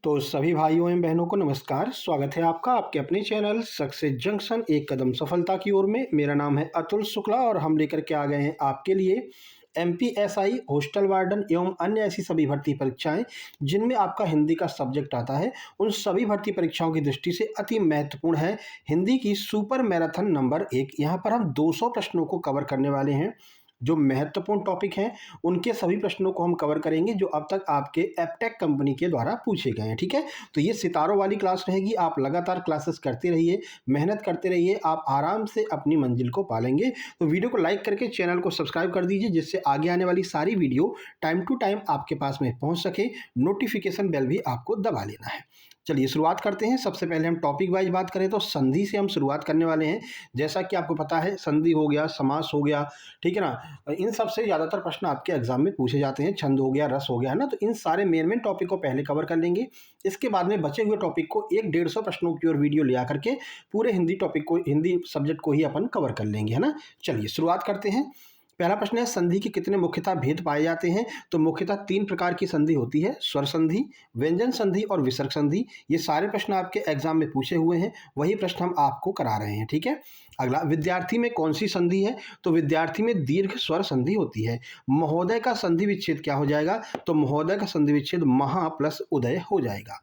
तो सभी भाइयों एवं बहनों को नमस्कार। स्वागत है आपका आपके अपने चैनल सक्सेस जंक्शन एक कदम सफलता की ओर में। मेरा नाम है अतुल शुक्ला और हम लेकर के आ गए हैं आपके लिए एमपीएसआई, हॉस्टल वार्डन एवं अन्य ऐसी सभी भर्ती परीक्षाएं जिनमें आपका हिंदी का सब्जेक्ट आता है। उन सभी भर्ती परीक्षाओं की दृष्टि से अति महत्वपूर्ण है हिंदी की सुपर मैराथन नंबर 1। यहाँ पर हम 200 प्रश्नों को कवर करने वाले हैं। जो महत्वपूर्ण टॉपिक हैं उनके सभी प्रश्नों को हम कवर करेंगे जो अब तक आपके एप्टेक कंपनी के द्वारा पूछे गए हैं। ठीक है, तो ये सितारों वाली क्लास रहेगी। आप लगातार क्लासेस करते रहिए, मेहनत करते रहिए, आप आराम से अपनी मंजिल को पालेंगे। तो वीडियो को लाइक करके चैनल को सब्सक्राइब कर दीजिए जिससे आगे आने वाली सारी वीडियो टाइम टू टाइम आपके पास में पहुंच सके। नोटिफिकेशन बेल भी आपको दबा लेना है। चलिए शुरुआत करते हैं। सबसे पहले हम टॉपिक वाइज बात करें तो संधि से हम शुरुआत करने वाले हैं। जैसा कि आपको पता है संधि हो गया, समास हो गया, ठीक है ना, इन सब से ज़्यादातर प्रश्न आपके एग्जाम में पूछे जाते हैं। छंद हो गया, रस हो गया, है ना। तो इन सारे मेन टॉपिक को पहले कवर कर लेंगे। इसके बाद में बचे हुए टॉपिक को 150 प्रश्नों की ओर वीडियो ले आकर के पूरे हिंदी टॉपिक को, हिंदी सब्जेक्ट को ही अपन कवर कर लेंगे, है ना। चलिए शुरुआत करते हैं। पहला प्रश्न है संधि के कितने मुख्यतः भेद पाए जाते हैं। तो मुख्यतः 3 प्रकार की संधि होती है, स्वर संधि, व्यंजन संधि और विसर्ग संधि। ये सारे प्रश्न आपके एग्जाम में पूछे हुए हैं, वही प्रश्न हम आपको करा रहे हैं। ठीक है, अगला विद्यार्थी में कौन सी संधि है। तो विद्यार्थी में दीर्घ स्वर संधि होती है। महोदय का संधि विच्छेद क्या हो जाएगा। तो महोदय का संधि विच्छेद महा प्लस उदय हो जाएगा।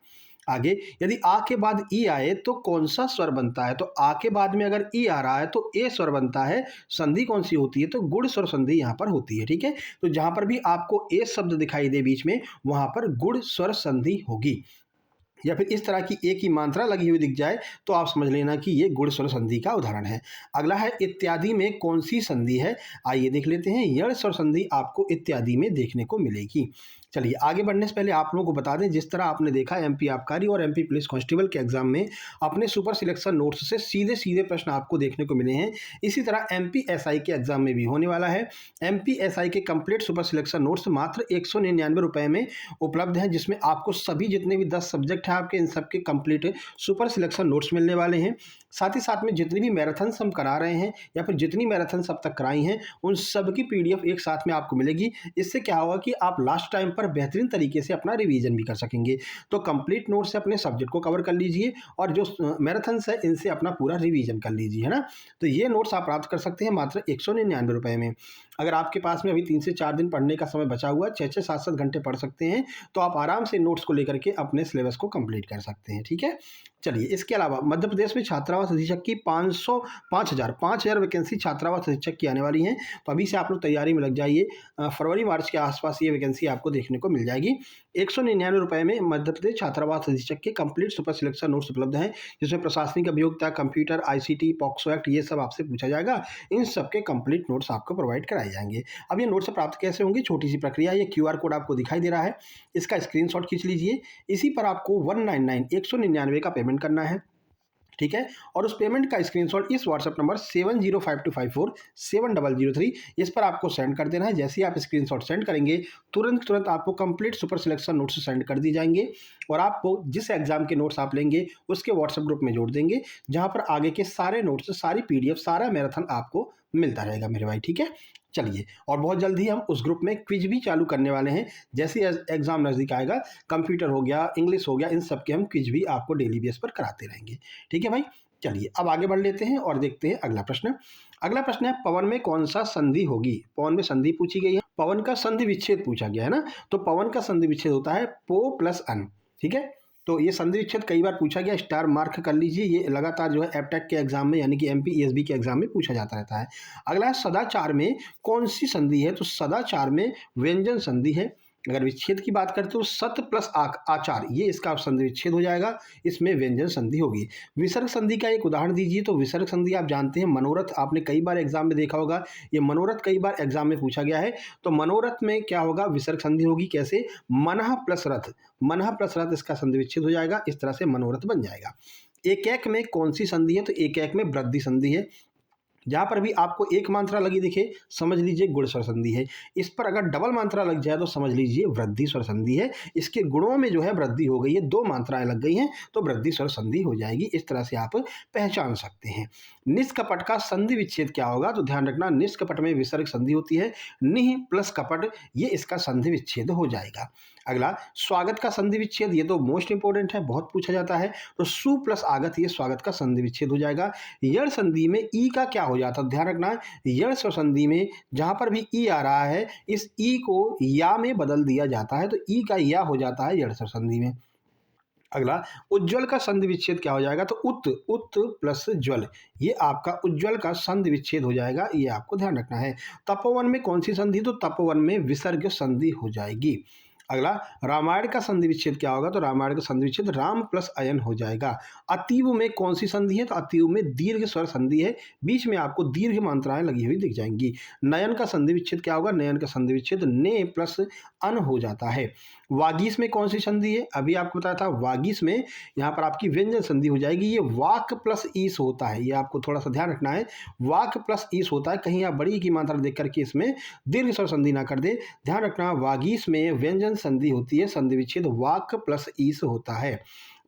आगे यदि आ के बाद ई आए तो कौन सा स्वर बनता है। तो आ के बाद में अगर ई आ रहा है तो ए स्वर बनता है। संधि कौन सी होती है। तो गुण स्वर संधि यहाँ पर होती है। ठीक है, तो जहां पर भी आपको ए शब्द दिखाई दे बीच में वहां पर गुण स्वर संधि होगी। या फिर इस तरह की एक ही मात्रा लगी हुई दिख जाए तो आप समझ लेना कि ये गुण स्वर संधि का उदाहरण है। अगला है इत्यादि में कौन सी संधि है। आइए देख लेते हैं। यण स्वर संधि आपको इत्यादि में देखने को मिलेगी। चलिए आगे बढ़ने से पहले आप लोगों को बता दें, जिस तरह आपने देखा एमपी आबकारी और एमपी पुलिस कांस्टेबल के एग्जाम में अपने सुपर सिलेक्शन नोट्स से सीधे सीधे प्रश्न आपको देखने को मिले हैं, इसी तरह एमपी एसआई के एग्जाम में भी होने वाला है। एमपी एसआई के कंप्लीट सुपर सिलेक्शन नोट्स मात्र 199 रुपये में उपलब्ध हैं, जिसमें आपको सभी जितने भी 10 सब्जेक्ट हैं आपके इन सबके कंप्लीट सुपर सिलेक्शन नोट्स मिलने वाले हैं। साथ ही साथ में जितनी भी मैराथन्स हम करा रहे हैं या फिर जितनी मैराथन्स अब तक कराई हैं उन सब की पीडीएफ एक साथ में आपको मिलेगी। इससे क्या होगा कि आप लास्ट टाइम पर बेहतरीन तरीके से अपना रिवीजन भी कर सकेंगे। तो कंप्लीट नोट से अपने सब्जेक्ट को कवर कर लीजिए और जो मैराथन्स है इनसे अपना पूरा रिवीजन कर लीजिए, है ना। तो ये नोट्स आप प्राप्त कर सकते हैं मात्र 199 रुपये में। अगर आपके पास में अभी 3 से 4 दिन पढ़ने का समय बचा हुआ है, 6-6, 7-7 घंटे पढ़ सकते हैं, तो आप आराम से नोट्स को लेकर के अपने सिलेबस को कंप्लीट कर सकते हैं। ठीक है, चलिए इसके अलावा मध्य प्रदेश में छात्रावास अधीक्षक की 5,000 वैकेंसी छात्रावास अधीक्षक की आने वाली हैं। तो अभी से आप लोग तैयारी में लग जाइए। फरवरी मार्च के आसपास ये वैकेंसी आपको देखने को मिल जाएगी। 199 रुपये में मध्य प्रदेश छात्रावास अधीक्षक के कंप्लीट सुपर सिलेक्शन नोट्स उपलब्ध हैं, जिसमें प्रशासनिक अभियोक्ता, कंप्यूटर, आईसीटी, पॉक्सो एक्ट ये सब आपसे पूछा जाएगा। इन सबके कंप्लीट नोट्स आपको प्रोवाइड कराए जाएंगे। अब ये नोट्स प्राप्त कैसे होंगे, छोटी सी प्रक्रिया। ये क्यूआर कोड आपको दिखाई दे रहा है, इसका स्क्रीनशॉट खींच लीजिए। इसी पर आपको 199 का पेमेंट करना है। ठीक है, और उस पेमेंट का स्क्रीनशॉट इस व्हाट्सएप नंबर 7052547003 इस पर आपको सेंड कर देना है। जैसे ही आप स्क्रीनशॉट सेंड करेंगे तुरंत आपको complete super selection notes send कर दी जाएंगे और आपको जिस एग्जाम के नोट्स आप लेंगे उसके व्हाट्सएप ग्रुप में जोड़ देंगे, जहां पर आगे के सारे नोट्स, सारी पीडीएफ, सारा मैराथन आपको मिलता रहेगा मेरे भाई। ठीक है, चलिए और बहुत जल्द ही हम उस ग्रुप में क्विज भी चालू करने वाले हैं। जैसे एग्जाम नज़दीक आएगा, कंप्यूटर हो गया, इंग्लिश हो गया, इन सब के हम क्विज भी आपको डेली बेस पर कराते रहेंगे। ठीक है भाई, चलिए अब आगे बढ़ लेते हैं और देखते हैं अगला प्रश्न। अगला प्रश्न है पवन में कौन सा संधि होगी। पवन में संधि पूछी गई है, पवन का संधि विच्छेद पूछा गया है ना। तो पवन का संधि विच्छेद होता है पो प्लस अन। ठीक है, तो ये संधि विच्छेद कई बार पूछा गया, स्टार मार्क कर लीजिए। ये लगातार जो है एप्टेक के एग्जाम में यानी कि एमपी ईएसबी के एग्जाम में पूछा जाता रहता है। अगला है सदाचार में कौन सी संधि है। तो सदाचार में व्यंजन संधि है। अगर विच्छेद की बात करते तो सत प्लस आचार, ये इसका संधि विच्छेद हो जाएगा, इसमें व्यंजन संधि होगी। विसर्ग संधि का एक उदाहरण दीजिए। तो विसर्ग संधि आप जानते हैं मनोरथ, आपने कई बार एग्जाम में देखा होगा, ये मनोरथ कई बार एग्जाम में पूछा गया है। तो मनोरथ में क्या होगा, विसर्ग संधि होगी। कैसे, मनः प्लस रथ, मनः प्लस रथ इसका संधि विच्छेद हो जाएगा, इस तरह से मनोरथ बन जाएगा। एक में कौन सी संधि है। तो एक में वृद्धि संधि है। जहाँ पर भी आपको एक मात्रा लगी दिखे समझ लीजिए गुण स्वर संधि है। इस पर अगर डबल मात्रा लग जाए तो समझ लीजिए वृद्धि स्वर संधि है। इसके गुणों में जो है वृद्धि हो गई है, 2 मात्राएं लग गई हैं तो वृद्धि स्वर संधि हो जाएगी। इस तरह से आप पहचान सकते हैं। निष्कपट का संधि विच्छेद क्या होगा। तो ध्यान रखना, निष्कपट में विसर्ग संधि होती है, निह प्लस कपट, ये इसका संधि विच्छेद हो जाएगा। अगला स्वागत का संधि विच्छेद, ये तो मोस्ट इंपॉर्टेंट है, बहुत पूछा जाता है। तो सु प्लस आगत, ये स्वागत का संधि विच्छेद हो जाएगा। यण संधि में ई का क्या हो जाता है, ध्यान रखना है। यण स्वर संधि में जहां पर भी ई आ रहा है, इस ई को या में बदल दिया जाता है, तो ई का या हो जाता है यण स्वर संधि में। अगला उज्ज्वल का संधि विच्छेद क्या हो जाएगा, तो उत उत प्लस ज्वल, ये आपका उज्ज्वल का संधि विच्छेद हो जाएगा, ये आपको ध्यान रखना है। तपोवन में कौन सी संधि, तो तपोवन में विसर्ग संधि हो जाएगी। अगला रामायण का संधि विच्छेद क्या होगा, तो रामायण का संधि विच्छेद राम प्लस अयन हो जाएगा। अतीव में कौन सी संधि है, तो अतीव में दीर्घ स्वर संधि है, बीच में आपको दीर्घ मात्राएं लगी हुई दिख जाएंगी। नयन का संधि विच्छेद क्या होगा, नयन का संधि विच्छेद ने प्लस अन हो जाता है। वागीश में कौन सी संधि है, अभी आपको बताया था, वागीश में यहाँ पर आपकी व्यंजन संधि हो जाएगी। ये वाक प्लस ईस होता है, ये आपको थोड़ा सा ध्यान रखना है, वाक प्लस ईस होता है, कहीं आप बड़ी की मात्रा देख करके इसमें दीर्घ स्वर संधि ना कर दे, ध्यान रखना। वागीश में व्यंजन संधि होती है, संधि विच्छेद वाक प्लस ईस होता है।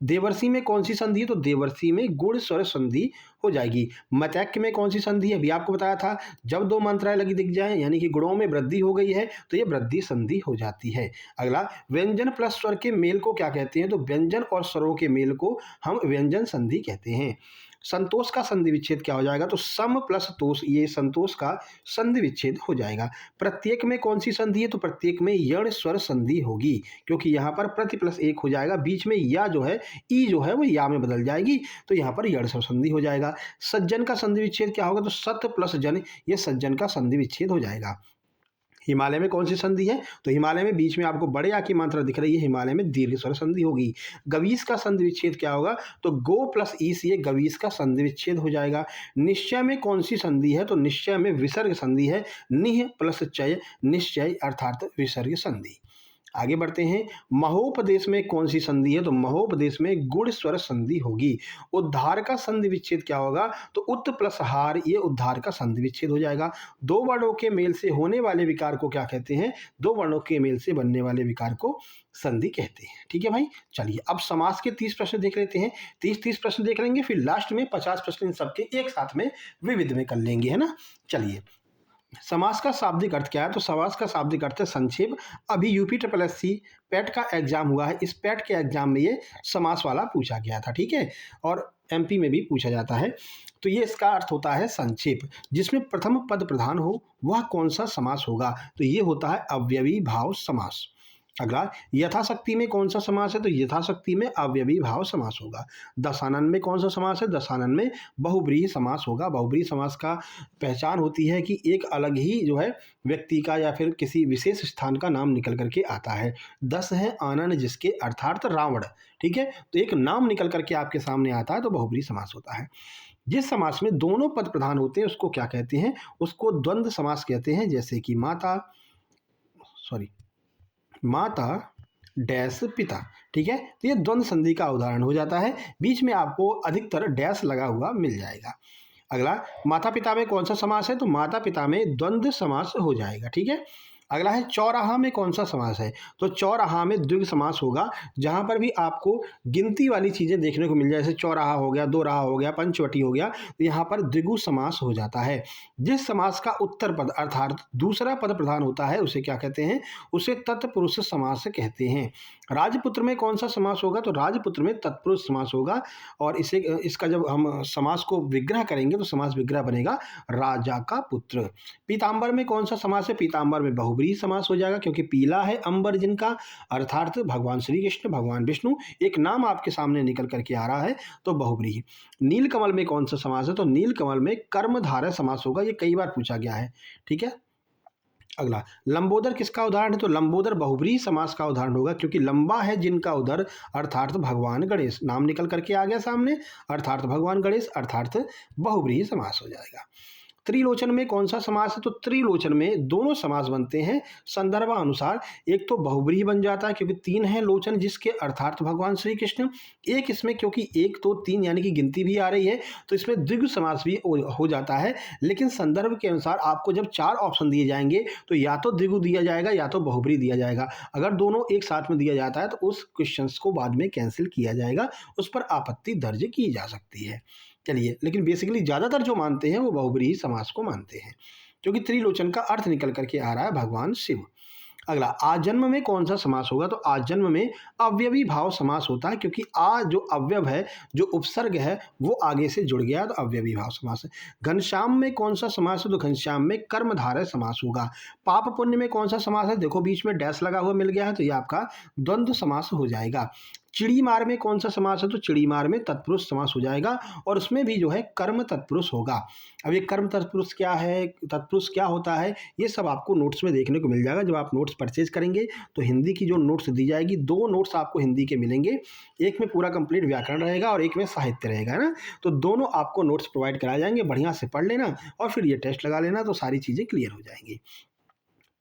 देवर्षि में कौन सी संधि है, तो देवर्षि में गुण स्वर संधि हो जाएगी। मतैक्य में कौन सी संधि है, अभी आपको बताया था, जब दो मात्राएं लगी दिख जाए यानी कि गुणों में वृद्धि हो गई है तो ये वृद्धि संधि हो जाती है। अगला व्यंजन प्लस स्वर के मेल को क्या कहते हैं, तो व्यंजन और स्वरों के मेल को हम व्यंजन संधि कहते हैं। संतोष का संधि विच्छेद क्या हो जाएगा, तो सम प्लस तोष, ये संतोष का संधि विच्छेद हो जाएगा। प्रत्येक में कौन सी संधि है, तो प्रत्येक में यण स्वर संधि होगी, क्योंकि यहाँ पर प्रति प्लस एक हो जाएगा, बीच में या जो है ई जो है वो या में बदल जाएगी, तो यहाँ पर यण स्वर संधि हो जाएगा। सज्जन का संधि विच्छेद क्या होगा, तो सत प्लस जन, ये सज्जन का संधि विच्छेद हो जाएगा। हिमालय में कौन सी संधि है, तो हिमालय में बीच में आपको बड़े आ की मात्रा दिख रही है, हिमालय में दीर्घ स्वर संधि होगी। गवीस का संधि विच्छेद क्या होगा, तो गो प्लस ईस, ये गवीस का संधि विच्छेद हो जाएगा। निश्चय में कौन सी संधि है, तो निश्चय में विसर्ग संधि है, निह प्लस चय, निश्चय अर्थात विसर्ग संधि। आगे बढ़ते हैं, महोपदेश में कौन सी संधि है, तो महोपदेश में गुण स्वर संधि होगी। उद्धार का संधि विच्छेद क्या होगा, तो उत प्लस हार, ये उद्धार का संधि विच्छेद हो जाएगा। दो वर्णों के मेल से होने वाले विकार को क्या कहते हैं, दो वर्णों के मेल से बनने वाले विकार को संधि कहते हैं। ठीक है भाई, चलिए अब समास के 30 प्रश्न देख लेते हैं। 30 प्रश्न देख लेंगे, फिर लास्ट में 50 प्रश्न इन सबके एक साथ में विविध में कर लेंगे, है ना। चलिए, समास का शाब्दिक अर्थ क्या है, तो समास का शाब्दिक अर्थ है संक्षेप। अभी UP triple S C PET का एग्जाम हुआ है, इस पैट के एग्जाम में ये समास वाला पूछा गया था, ठीक है, और एमपी में भी पूछा जाता है। तो ये इसका अर्थ होता है संक्षेप। जिसमें प्रथम पद प्रधान हो वह कौन सा समास होगा, तो ये होता है अव्ययी भाव समास। अगला यथाशक्ति में कौन सा समास है, तो यथाशक्ति में अव्ययी भाव समास होगा। दशानन में कौन सा समास है, दशानन में बहुब्रीहि समास होगा। बहुब्रीहि समास का पहचान होती है कि एक अलग ही जो है व्यक्ति का या फिर किसी विशेष स्थान का नाम निकल करके आता है। 10 है आनन जिसके, अर्थात रावण, ठीक है, तो एक नाम निकल करके आपके सामने आता है तो बहुब्रीहि समास होता है। जिस समास में दोनों पद प्रधान होते हैं उसको क्या कहते हैं, उसको द्वंद्व समास कहते हैं। जैसे कि माता डैश पिता, ठीक है, तो ये द्वंद्व संधि का उदाहरण हो जाता है। बीच में आपको अधिकतर डैश लगा हुआ मिल जाएगा। अगला माता पिता में कौन सा समास है, तो माता पिता में द्वंद्व समास हो जाएगा, ठीक है। अगला है चौराहा में कौन सा समास है, तो चौराहा में द्विगु समास होगा। जहां पर भी आपको गिनती वाली चीजें देखने को मिल जाए, जैसे चौराहा हो गया, दो राहा हो गया, पंचवटी हो गया, तो यहाँ पर द्विगु समास हो जाता है। जिस समास का उत्तर पद अर्थात दूसरा पद प्रधान होता है उसे क्या कहते हैं, उसे तत्पुरुष समास कहते हैं। राजपुत्र में कौन सा समास होगा, तो राजपुत्र में तत्पुरुष समास होगा। और इसका जब हम समास को विग्रह करेंगे तो समास विग्रह बनेगा राजा का पुत्र। पीताम्बर में कौन सा समास है, पीताम्बर में बहुब्रीहि समास हो जाएगा, क्योंकि पीला है अंबर जिनका, अर्थात भगवान श्री कृष्ण, भगवान विष्णु, एक नाम आपके सामने निकल करके आ रहा है तो बहुब्रीहि। नीलकमल में कौन सा समास है, तो नीलकमल में कर्मधारय समास होगा, ये कई बार पूछा गया है, ठीक है। अगला लंबोदर किसका उदाहरण है, तो लंबोदर बहुब्रीहि समास का उदाहरण होगा, क्योंकि लंबा है जिनका उदर, अर्थात भगवान गणेश, नाम निकल करके आ गया सामने, अर्थात भगवान गणेश, अर्थात बहुब्रीहि समास हो जाएगा। त्रिलोचन में कौन सा समास है, तो त्रिलोचन में दोनों समास बनते हैं संदर्भानुसार। एक तो बहुब्रीहि बन जाता है क्योंकि 3 है लोचन जिसके, अर्थात भगवान श्री कृष्ण। एक इसमें क्योंकि 1 2 3 यानी कि गिनती भी आ रही है तो इसमें द्विगु समास भी हो जाता है। लेकिन संदर्भ के अनुसार आपको जब 4 ऑप्शन दिए जाएंगे तो या तो द्विगु दिया जाएगा या तो बहुब्रीहि दिया जाएगा। अगर दोनों एक साथ में दिया जाता है तो उस क्वेश्चन को बाद में कैंसिल किया जाएगा, उस पर आपत्ति दर्ज की जा सकती है। चलिए, लेकिन बेसिकली ज़्यादातर जो मानते हैं वो बहुब्रीहि समास को मानते हैं, क्योंकि त्रिलोचन का अर्थ निकल करके आ रहा है भगवान शिव। अगला, आजन्म में कौन सा समास होगा? तो आजन्म में अव्ययी भाव समास होता है, क्योंकि आ जो अव्यव है, जो उपसर्ग है, वो आगे से जुड़ गया तो अव्ययी भाव समास है। घनश्याम में कौन सा समास है? तो घनश्याम में कर्मधारय समास होगा। पाप पुण्य में कौन सा समास है? देखो बीच में डैश लगा हुआ मिल गया है, तो ये आपका द्वंद्व समास हो जाएगा। चिड़ी मार में कौन सा समास है? तो चिड़ी मार में तत्पुरुष समास हो जाएगा, और उसमें भी जो है कर्म तत्पुरुष होगा। अब ये कर्म तत्पुरुष क्या है, तत्पुरुष क्या होता है, ये सब आपको नोट्स में देखने को मिल जाएगा। जब आप नोट्स परचेज करेंगे तो हिंदी की जो नोट्स दी जाएगी, 2 नोट्स आपको हिंदी के मिलेंगे, एक में पूरा कंप्लीट व्याकरण रहेगा और एक में साहित्य रहेगा, है ना। तो दोनों आपको नोट्स प्रोवाइड कराए जाएंगे, बढ़िया से पढ़ लेना और फिर ये टेस्ट लगा लेना, तो सारी चीज़ें क्लियर हो जाएंगी।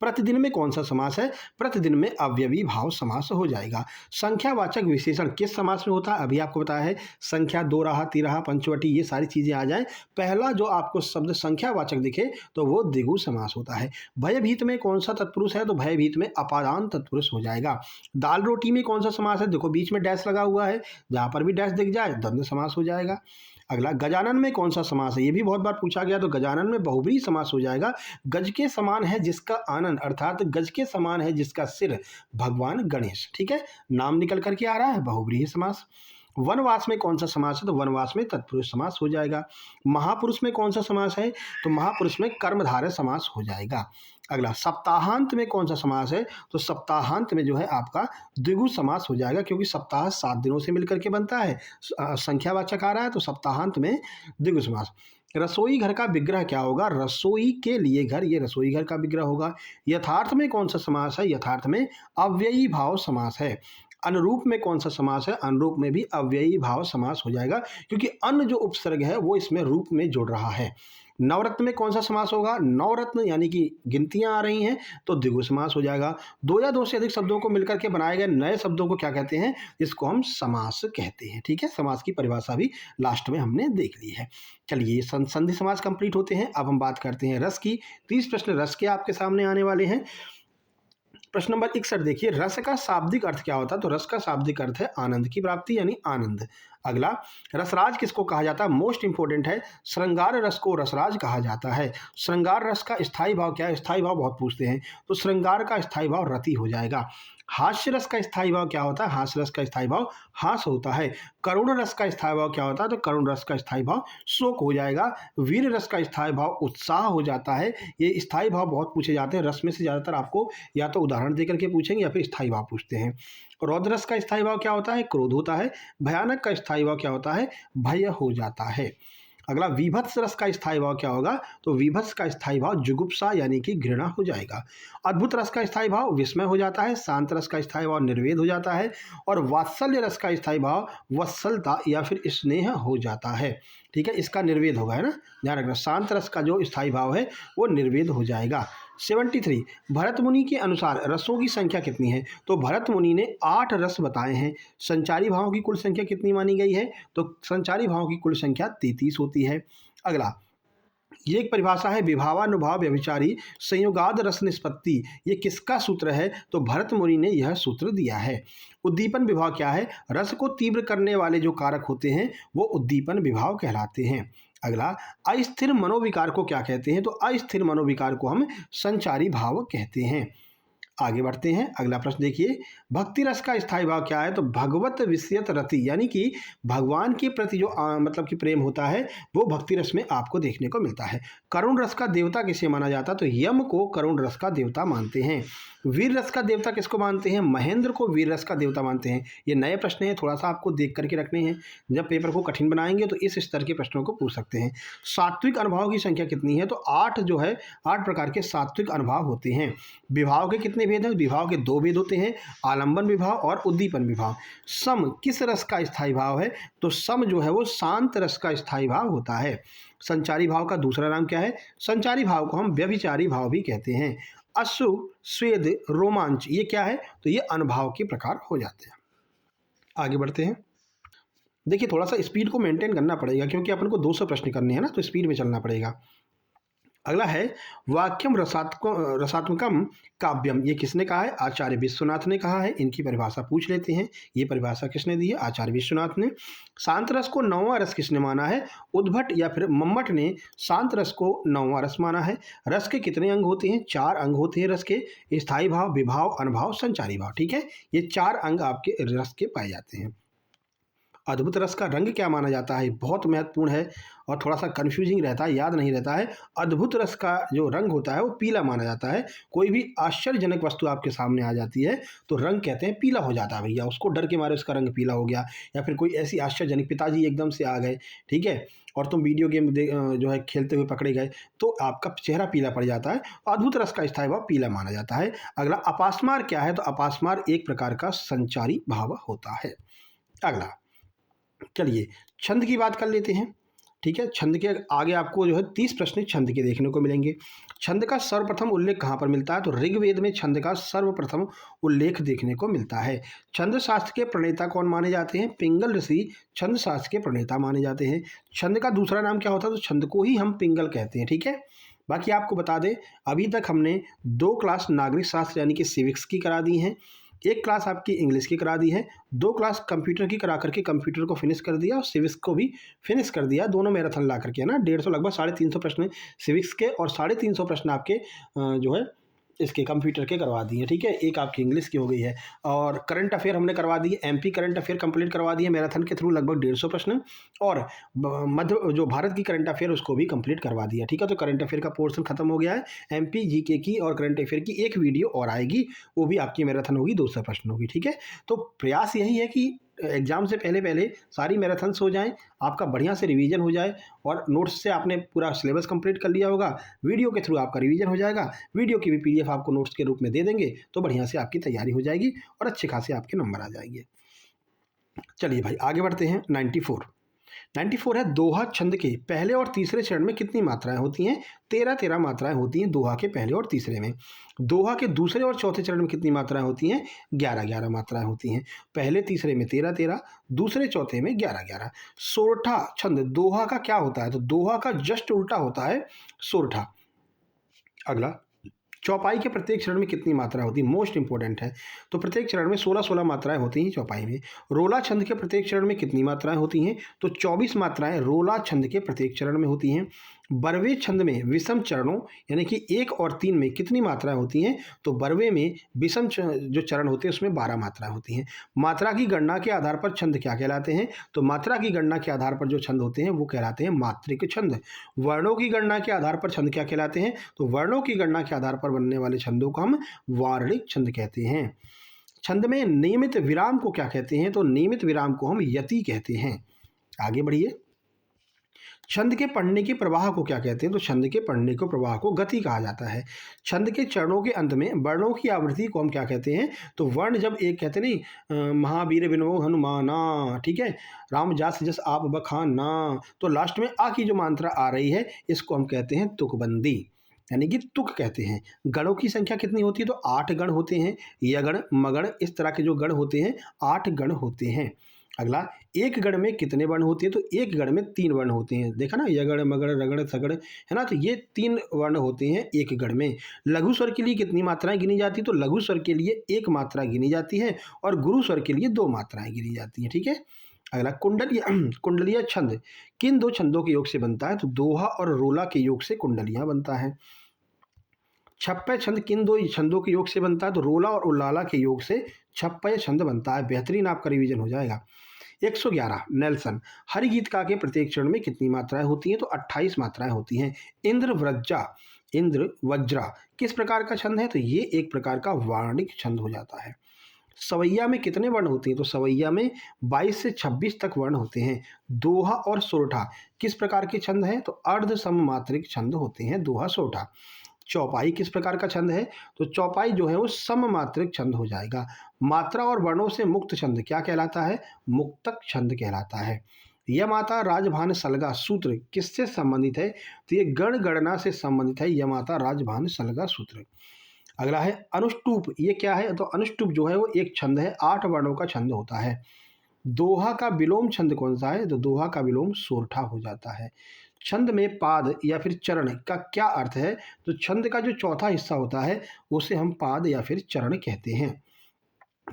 प्रतिदिन में कौन सा समास है? प्रतिदिन में अव्ययी भाव समास हो जाएगा। संख्यावाचक विशेषण किस समास में होता है? अभी आपको बताया है, संख्या, दो रहा, तिरहा, पंचवटी, ये सारी चीजें आ जाएं, पहला जो आपको शब्द संख्यावाचक दिखे तो वो द्विगु समास होता है। भयभीत में कौन सा तत्पुरुष है? तो भयभीत में अपादान तत्पुरुष हो जाएगा। दाल रोटी में कौन सा समास है? देखो बीच में डैश लगा हुआ है, जहां पर भी डैश दिख जाए द्वंद्व समास हो जाएगा। अगला, गजानन में कौन सा समास है? ये भी बहुत बार पूछा गया, तो गजानन में बहुब्रीहि समास हो जाएगा। गज के समान है जिसका आनंद, अर्थात गज के समान है जिसका सिर, भगवान गणेश। ठीक है, नाम निकल करके आ रहा है, बहुब्रीहि समास। वनवास में कौन सा समास है? तो वनवास में तत्पुरुष समास हो जाएगा। महापुरुष में कौन सा समास है? तो महापुरुष में कर्मधारय समास हो जाएगा। अगला, सप्ताहांत में कौन सा समास है? तो सप्ताहांत में जो है आपका द्विगु समास हो जाएगा, क्योंकि सप्ताह 7 दिनों से मिलकर के बनता है, संख्यावाचक आ रहा है, तो सप्ताहांत में द्विगु समास। रसोई घर का विग्रह क्या होगा? रसोई के लिए घर, ये रसोई घर का विग्रह होगा। यथार्थ में कौन सा समास है? यथार्थ में अव्ययी भाव समास है। अनुरूप में कौन सा समास है? अनुरूप में भी अव्ययी भाव समास हो जाएगा, क्योंकि अन जो उपसर्ग है वो इसमें रूप में जुड़ रहा है। नवरत्न में कौन सा समास होगा? नवरत्न यानी कि गिनतियां आ रही हैं, तो द्विगु समास हो जाएगा। दो या दो से अधिक शब्दों को मिलकर के बनाए गए नए शब्दों को क्या कहते हैं? इसको हम समास कहते हैं। ठीक है, समास की परिभाषा भी लास्ट में हमने देख ली है। चलिए, संधि समास कंप्लीट होते हैं। अब हम बात करते हैं रस की। 30 प्रश्न रस के आपके सामने आने वाले हैं। प्रश्न नंबर 61 देखिए, रस का शाब्दिक अर्थ क्या होता है? तो रस का शाब्दिक अर्थ है आनंद की प्राप्ति, यानी आनंद। अगला, रसराज किसको कहा जाता है? मोस्ट इंपोर्टेंट है, श्रृंगार रस को रसराज कहा जाता है। श्रृंगार रस का स्थायी भाव क्या है? स्थायी भाव बहुत पूछते हैं, तो श्रृंगार का स्थायी भाव रति हो जाएगा। हास्य रस का स्थायी भाव क्या होता है? हास्य रस का स्थायी भाव हास होता है। करुण रस का स्थायी भाव क्या होता है? तो करुण रस का स्थायी भाव शोक हो जाएगा। वीर रस का स्थायी भाव उत्साह हो जाता है। ये स्थायी भाव बहुत पूछे जाते हैं, रस में से ज्यादातर आपको या तो उदाहरण देकर के पूछेंगे या फिर स्थायी भाव पूछते हैं। रौद्र रस का स्थायी भाव क्या होता है? क्रोध होता है। भयानक का स्थायी भाव क्या होता है? भय हो जाता है। अगला, विभत्स रस का स्थायी भाव क्या होगा? तो विभत्स का स्थायी भाव जुगुप्सा यानी कि घृणा हो जाएगा। अद्भुत रस का स्थायी भाव विस्मय हो जाता है। शांत रस का स्थायी भाव निर्वेद हो जाता है। और वात्सल्य रस का स्थायी भाव वत्सलता या फिर स्नेह हो जाता है। ठीक है, इसका निर्वेद होगा, है ना, ध्यान रखना। शांत रस का जो स्थायी भाव है वो निर्वेद हो जाएगा। 73, भरत मुनि के अनुसार रसों की संख्या कितनी है? तो भरत मुनि ने 8 रस बताए हैं। संचारी भावों की कुल संख्या कितनी मानी गई है? तो संचारी भावों की कुल संख्या 33 होती है। अगला, ये एक परिभाषा है, विभावानुभाव व्यभिचारी संयोगाद रस निष्पत्ति, ये किसका सूत्र है? तो भरत मुनि ने यह सूत्र दिया है। उद्दीपन विभाव क्या है? रस को तीव्र करने वाले जो कारक होते हैं वो उद्दीपन विभाव कहलाते हैं। अगला, अस्थिर मनोविकार को क्या कहते हैं? तो अस्थिर मनोविकार को हम संचारी भाव कहते हैं। आगे बढ़ते हैं, अगला प्रश्न देखिए, भक्ति रस का स्थायी भाव क्या है? तो भगवत विषयत रति, यानी कि भगवान के प्रति जो मतलब कि प्रेम होता है वो भक्ति रस में आपको देखने को मिलता है। करुण रस का देवता किसे माना जाता है? तो यम को करुण रस का देवता मानते हैं। वीर रस का देवता किसको मानते हैं? महेंद्र को वीर रस का देवता मानते हैं। ये नए प्रश्न हैं, थोड़ा सा आपको देख करके रखने हैं, जब पेपर को कठिन बनाएंगे तो इस स्तर के प्रश्नों को पूछ सकते हैं। सात्विक अनुभव की संख्या कितनी है? तो 8 जो है 8 प्रकार के सात्विक अनुभव होते हैं। विभाव के कितने भेद हैं? विभाव के 2 भेद होते हैं, आलंबन विभाव और उद्दीपन विभाव। सम किस रस का स्थायी भाव है? तो सम जो है वो शांत रस का स्थायी भाव होता है। संचारी भाव का दूसरा नाम क्या है? संचारी भाव को हम व्यभिचारी भाव भी कहते हैं। अशुभ, स्वेद, रोमांच, ये क्या है? तो ये अनुभव के प्रकार हो जाते हैं। आगे बढ़ते हैं, देखिए थोड़ा सा स्पीड को मेंटेन करना पड़ेगा, क्योंकि अपन को 200 प्रश्न करने हैं ना, तो स्पीड में चलना पड़ेगा। अगला है वाक्यम रसात्मकम काव्यम। ये किसने कहा है? आचार्य विश्वनाथ ने कहा है। इनकी परिभाषा पूछ लेते हैं। ये परिभाषा किसने दी है? आचार्य विश्वनाथ ने। शांत रस को नौवां रस किसने माना है? उद्भट या फिर मम्मट ने शांत रस को नौवां रस माना है। रस के कितने अंग होते हैं? 4 अंग होते हैं रस के। स्थायी भाव, विभाव, अनुभाव, संचारी भाव। ठीक है, ये 4 अंग आपके रस के पाए जाते हैं। अद्भुत रस का रंग क्या माना जाता है? बहुत महत्वपूर्ण है और थोड़ा सा कन्फ्यूजिंग रहता है, याद नहीं रहता है। अद्भुत रस का जो रंग होता है वो पीला माना जाता है। कोई भी आश्चर्यजनक वस्तु आपके सामने आ जाती है तो रंग कहते हैं पीला हो जाता है भैया, उसको डर के मारे उसका रंग पीला हो गया। या फिर कोई ऐसी आश्चर्यजनक, पिताजी एकदम से आ गए, ठीक है, और तुम वीडियो गेम जो है खेलते हुए पकड़े गए तो आपका चेहरा पीला पड़ जाता है। अद्भुत रस का स्थायी भाव पीला माना जाता है। अगला अपास्मार क्या है? तो अपास्मार एक प्रकार का संचारी भाव होता है। अगला चलिए छंद की बात कर लेते हैं। ठीक है, छंद के आगे आपको जो है 30 प्रश्न छंद के देखने को मिलेंगे। छंद का सर्वप्रथम उल्लेख कहाँ पर मिलता है? तो ऋग्वेद में छंद का सर्वप्रथम उल्लेख देखने को मिलता है। छंद शास्त्र के प्रणेता कौन माने जाते हैं? पिंगल ऋषि छंद शास्त्र के प्रणेता माने जाते हैं। छंद का दूसरा नाम क्या होता है? तो छंद को ही हम पिंगल कहते हैं। ठीक है, बाकी आपको बता दें, अभी तक हमने 2 क्लास नागरिक शास्त्र यानी कि सिविक्स की करा दी हैं, 1 क्लास आपकी इंग्लिश की करा दी है, 2 क्लास कंप्यूटर की करा करके कंप्यूटर को फिनिश कर दिया और सिविक्स को भी फिनिश कर दिया। दोनों मैराथन ला करके, है ना। 150 लगभग 350 प्रश्न सिविक्स के और 350 प्रश्न आपके जो है इसके कंप्यूटर के करवा दिए। ठीक है, एक आपकी इंग्लिश की हो गई है। और करंट अफेयर हमने करवा दी है, एमपी करंट अफेयर कंप्लीट करवा दी है मैराथन के थ्रू, लगभग 150 प्रश्न। और मध्य जो भारत की करंट अफेयर उसको भी कंप्लीट करवा दिया। ठीक है, तो करंट अफेयर का पोर्शन खत्म हो गया है। एमपी जीके की और करंट अफेयर की एक वीडियो और आएगी, वो भी आपकी मैराथन होगी, 200 प्रश्न होगी। ठीक है, तो प्रयास यही है कि एग्जाम से पहले पहले सारी मैराथन्स हो जाएं, आपका बढ़िया से रिवीजन हो जाए और नोट्स से आपने पूरा सिलेबस कंप्लीट कर लिया होगा, वीडियो के थ्रू आपका रिवीजन हो जाएगा, वीडियो की भी पीडीएफ आपको नोट्स के रूप में दे देंगे, तो बढ़िया से आपकी तैयारी हो जाएगी और अच्छे खासे आपके नंबर आ जाएंगे। चलिए भाई आगे बढ़ते हैं। 94 है दोहा छंद के पहले और तीसरे चरण में कितनी मात्राएं होती हैं? 13 मात्राएं होती हैं दोहा के पहले और तीसरे में। दोहा के दूसरे और चौथे चरण में कितनी मात्राएं होती हैं? 11 मात्राएं होती हैं। पहले तीसरे में 13, दूसरे चौथे में 11। सोरठा छंद दोहा का क्या होता है? तो दोहा का जस्ट उल्टा होता है सोरठा। अगला चौपाई के प्रत्येक चरण में कितनी मात्रा होती है? मोस्ट इंपॉर्टेंट है। तो प्रत्येक चरण में 16 मात्राएं होती हैं चौपाई में। रोला छंद के प्रत्येक चरण में कितनी मात्राएं होती हैं? तो 24 मात्राएं रोला छंद के प्रत्येक चरण में होती हैं। बरवे छंद में विषम चरणों यानी कि 1 और 3 में कितनी मात्राएं होती हैं? तो बरवे में विषम जो चरण होते हैं उसमें 12 मात्राएं होती हैं। मात्रा की गणना के आधार पर छंद क्या कहलाते हैं? तो मात्रा की गणना के आधार पर जो छंद होते हैं वो कहलाते हैं मात्रिक छंद। वर्णों की गणना के आधार पर छंद क्या कहलाते हैं? तो वर्णों की गणना के आधार पर बनने वाले छंदों को हम वार्णिक छंद कहते हैं। छंद में नियमित विराम को क्या कहते हैं? तो नियमित विराम को हम यति कहते हैं। आगे बढ़िए। छंद के पढ़ने के प्रवाह को क्या कहते हैं? तो छंद के पढ़ने को प्रवाह को गति कहा जाता है। छंद के चरणों के अंत में वर्णों की आवृत्ति को हम क्या कहते हैं? तो वर्ण जब एक कहते नहीं, महावीर विनो हनुमाना, ठीक है, राम जास जस आप बखाना, तो लास्ट में आ की जो मात्रा आ रही है इसको हम कहते हैं तुकबंदी, यानी कि तुक कहते हैं। गणों की संख्या कितनी होती है? तो 8 गण होते हैं। यगण मगण इस तरह के जो गण होते हैं 8 गण होते हैं। अगला एक गण में कितने वर्ण होते हैं? तो एक गण में 3 वर्ण होते हैं। देखा ना, यगण मगण रगड़ सगड़, है ना, तो ये 3 वर्ण होते हैं एक गण में। लघु स्वर के लिए कितनी मात्राएं गिनी जाती है? तो लघु स्वर के लिए 1 मात्रा गिनी जाती है और गुरु स्वर के लिए 2 मात्राएं गिनी जाती हैं। ठीक है, अगला कुंडलिया छंद किन 2 छंदों के योग से बनता है? तो दोहा और रोला के योग से कुंडलियां बनता है। छप्पय छंद किन 2 छंदों के योग से बनता है? तो रोला और उल्लाला के योग से छप्पय छंद बनता है। बेहतरीन आपका रिवीजन हो जाएगा। 111 नेल्सन हरिगीतिका के प्रत्येक चरण में कितनी मात्राएं होती हैं? तो 28 मात्राएं होती हैं। इंद्र वज्रा किस प्रकार का छंद है? तो ये एक प्रकार का वार्णिक छंद हो जाता है। सवैया में कितने वर्ण होते हैं? तो सवैया में 22 से 26 तक वर्ण होते हैं। दोहा और सोरठा किस प्रकार के छंद हैं? तो अर्ध सममात्रिक छंद होते हैं दोहा सोरठा। चौपाई किस प्रकार का छंद है? तो चौपाई जो है वो सममात्रिक छंद हो जाएगा। मात्रा और वर्णों से मुक्त छंद क्या कहलाता है? मुक्तक छंद कहलाता है। यमाता राजभान सलगा सूत्र किससे संबंधित है? तो ये गण गणना से संबंधित है, यमाता राजभान सलगा सूत्र। अगला है अनुष्टुप, ये क्या है? तो अनुष्टुप जो है वो एक छंद है, 8 वर्णों का छंद होता है। दोहा का विलोम छंद कौन सा है? तो दोहा का विलोम सोरठा हो जाता है। छंद में पाद या फिर चरण का क्या अर्थ है? तो छंद का जो चौथा हिस्सा होता है उसे हम पाद या फिर चरण कहते हैं।